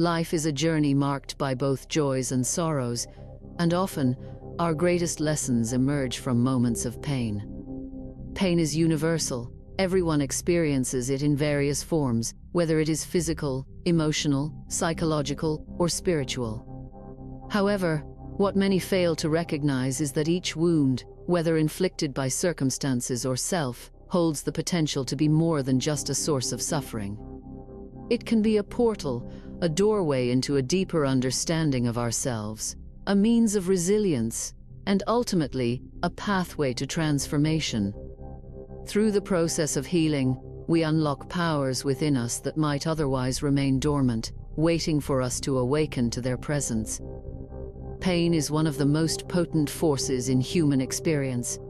Life is a journey marked by both joys and sorrows, and often, our greatest lessons emerge from moments of pain. Pain is universal. Everyone experiences it in various forms, whether it is physical, emotional, psychological, or spiritual. However, what many fail to recognize is that each wound, whether inflicted by circumstances or self, holds the potential to be more than just a source of suffering. It can be a portal, a doorway into a deeper understanding of ourselves, a means of resilience, and ultimately, a pathway to transformation. Through the process of healing, we unlock powers within us that might otherwise remain dormant, waiting for us to awaken to their presence. Pain is one of the most potent forces in human experience.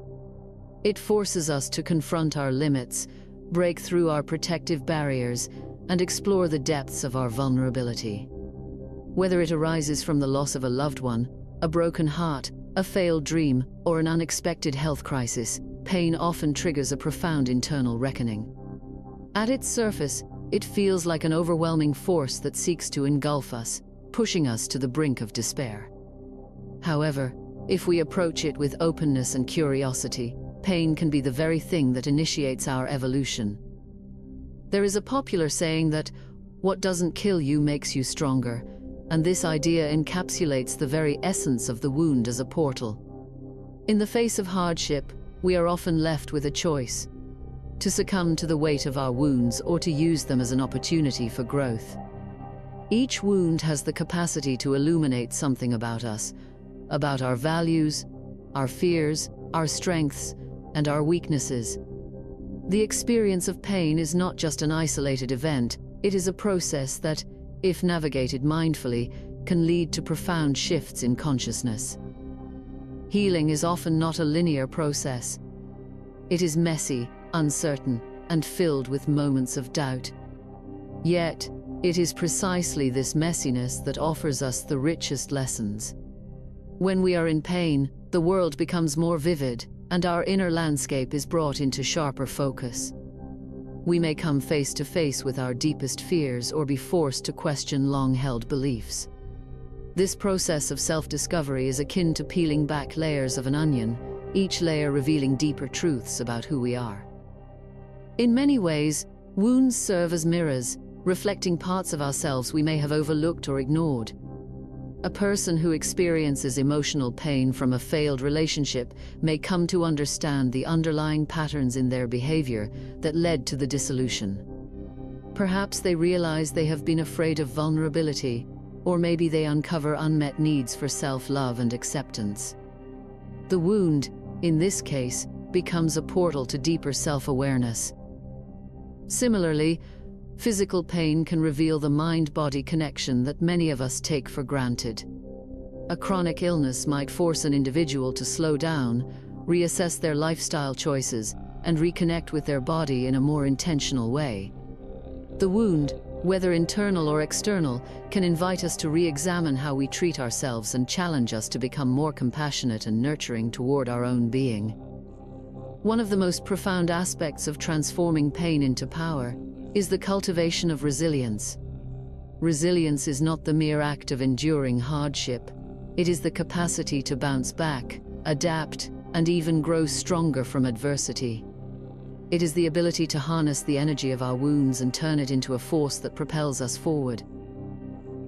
It forces us to confront our limits, break through our protective barriers, and explore the depths of our vulnerability. Whether it arises from the loss of a loved one, a broken heart, a failed dream, or an unexpected health crisis, pain often triggers a profound internal reckoning. At its surface, it feels like an overwhelming force that seeks to engulf us, pushing us to the brink of despair. However, if we approach it with openness and curiosity, pain can be the very thing that initiates our evolution. There is a popular saying that, "What doesn't kill you makes you stronger," and this idea encapsulates the very essence of the wound as a portal. In the face of hardship, we are often left with a choice: to succumb to the weight of our wounds or to use them as an opportunity for growth. Each wound has the capacity to illuminate something about us, about our values, our fears, our strengths, and our weaknesses. The experience of pain is not just an isolated event, it is a process that, if navigated mindfully, can lead to profound shifts in consciousness. Healing is often not a linear process. It is messy, uncertain, and filled with moments of doubt. Yet, it is precisely this messiness that offers us the richest lessons. When we are in pain, the world becomes more vivid, and our inner landscape is brought into sharper focus. We may come face to face with our deepest fears or be forced to question long-held beliefs. This process of self-discovery is akin to peeling back layers of an onion, each layer revealing deeper truths about who we are. In many ways, wounds serve as mirrors, reflecting parts of ourselves we may have overlooked or ignored. A person who experiences emotional pain from a failed relationship may come to understand the underlying patterns in their behavior that led to the dissolution. Perhaps they realize they have been afraid of vulnerability, or maybe they uncover unmet needs for self-love and acceptance. The wound, in this case, becomes a portal to deeper self-awareness. Similarly, physical pain can reveal the mind-body connection that many of us take for granted. A chronic illness might force an individual to slow down, reassess their lifestyle choices, and reconnect with their body in a more intentional way. The wound, whether internal or external, can invite us to re-examine how we treat ourselves and challenge us to become more compassionate and nurturing toward our own being. One of the most profound aspects of transforming pain into power is the cultivation of resilience. Resilience is not the mere act of enduring hardship. It is the capacity to bounce back, adapt, and even grow stronger from adversity. It is the ability to harness the energy of our wounds and turn it into a force that propels us forward.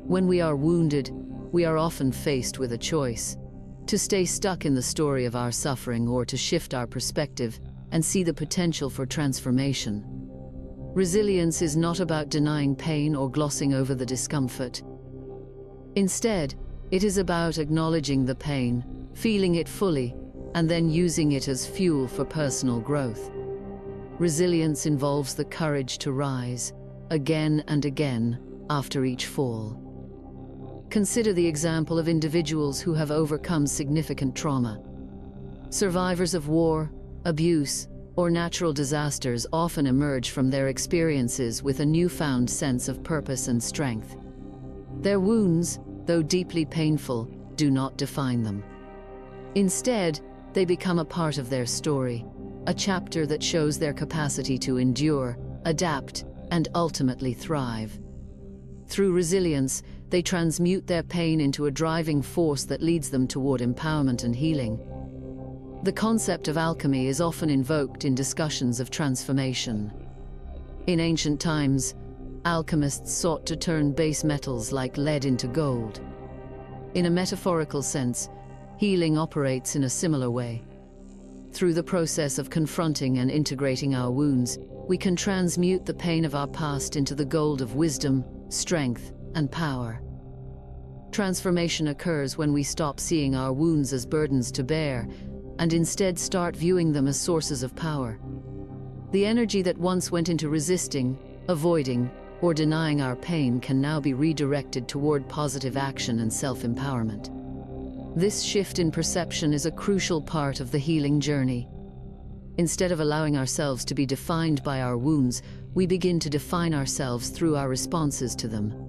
When we are wounded, we are often faced with a choice: to stay stuck in the story of our suffering or to shift our perspective and see the potential for transformation. Resilience is not about denying pain or glossing over the discomfort. Instead, it is about acknowledging the pain, feeling it fully, and then using it as fuel for personal growth. Resilience involves the courage to rise, again and again, after each fall. Consider the example of individuals who have overcome significant trauma. Survivors of war, abuse, or natural disasters often emerge from their experiences with a newfound sense of purpose and strength. Their wounds, though deeply painful, do not define them. Instead, they become a part of their story, a chapter that shows their capacity to endure, adapt, and ultimately thrive. Through resilience, they transmute their pain into a driving force that leads them toward empowerment and healing. The concept of alchemy is often invoked in discussions of transformation. In ancient times, alchemists sought to turn base metals like lead into gold. In a metaphorical sense, healing operates in a similar way. Through the process of confronting and integrating our wounds, we can transmute the pain of our past into the gold of wisdom, strength, and power. Transformation occurs when we stop seeing our wounds as burdens to bear and instead start viewing them as sources of power. The energy that once went into resisting, avoiding, or denying our pain can now be redirected toward positive action and self-empowerment. This shift in perception is a crucial part of the healing journey. Instead of allowing ourselves to be defined by our wounds, we begin to define ourselves through our responses to them.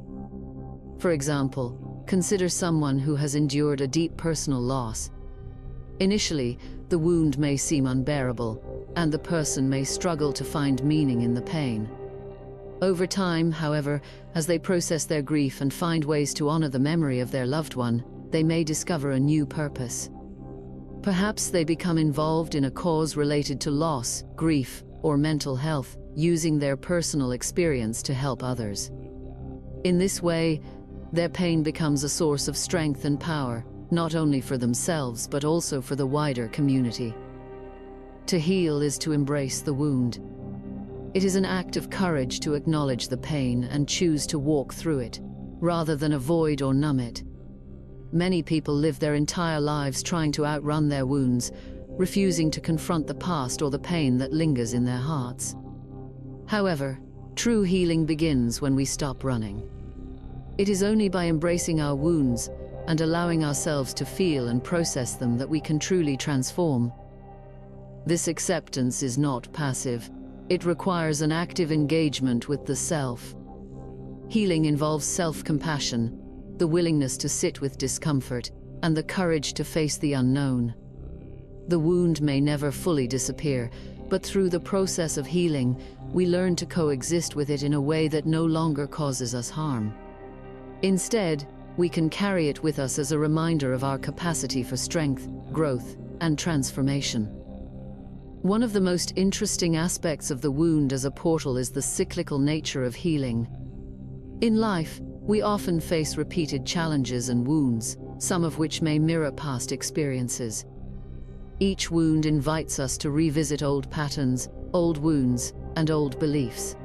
For example, consider someone who has endured a deep personal loss. Initially, the wound may seem unbearable, and the person may struggle to find meaning in the pain. Over time, however, as they process their grief and find ways to honor the memory of their loved one, they may discover a new purpose. Perhaps they become involved in a cause related to loss, grief, or mental health, using their personal experience to help others. In this way, their pain becomes a source of strength and power, not only for themselves but also for the wider community. To heal is to embrace the wound. It is an act of courage to acknowledge the pain and choose to walk through it, rather than avoid or numb it. Many people live their entire lives trying to outrun their wounds, refusing to confront the past or the pain that lingers in their hearts. However, true healing begins when we stop running. It is only by embracing our wounds and allowing ourselves to feel and process them that we can truly transform. This acceptance is not passive. It requires an active engagement with the self. Healing involves self-compassion, the willingness to sit with discomfort, and the courage to face the unknown. The wound may never fully disappear, but through the process of healing, we learn to coexist with it in a way that no longer causes us harm. Instead, we can carry it with us as a reminder of our capacity for strength, growth, and transformation. One of the most interesting aspects of the wound as a portal is the cyclical nature of healing. In life, we often face repeated challenges and wounds, some of which may mirror past experiences. Each wound invites us to revisit old patterns, old wounds, and old beliefs.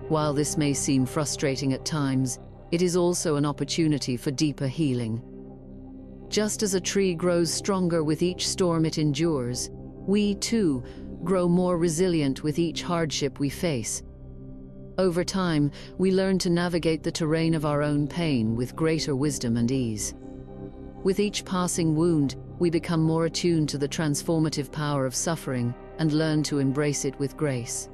While this may seem frustrating at times, it is also an opportunity for deeper healing. Just as a tree grows stronger with each storm it endures, we, too, grow more resilient with each hardship we face. Over time, we learn to navigate the terrain of our own pain with greater wisdom and ease. With each passing wound, we become more attuned to the transformative power of suffering and learn to embrace it with grace.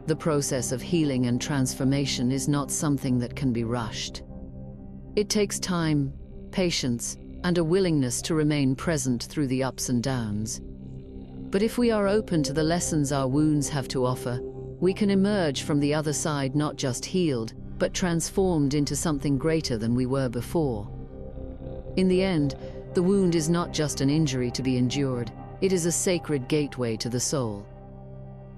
The process of healing and transformation is not something that can be rushed. It takes time, patience, and a willingness to remain present through the ups and downs. But if we are open to the lessons our wounds have to offer, we can emerge from the other side not just healed, but transformed into something greater than we were before. In the end, the wound is not just an injury to be endured, it is a sacred gateway to the soul.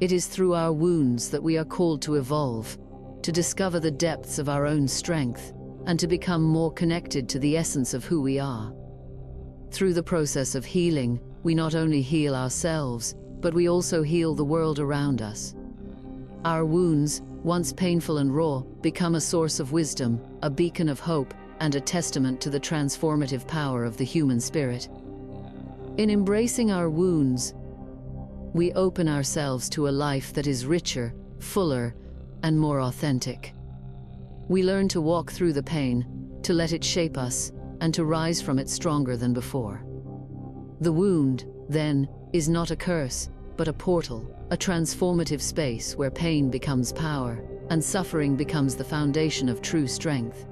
It is through our wounds that we are called to evolve, to discover the depths of our own strength, and to become more connected to the essence of who we are. Through the process of healing, we not only heal ourselves, but we also heal the world around us. Our wounds, once painful and raw, become a source of wisdom, a beacon of hope, and a testament to the transformative power of the human spirit. In embracing our wounds, we open ourselves to a life that is richer, fuller, and more authentic. We learn to walk through the pain, to let it shape us, and to rise from it stronger than before. The wound, then, is not a curse, but a portal, a transformative space where pain becomes power, and suffering becomes the foundation of true strength.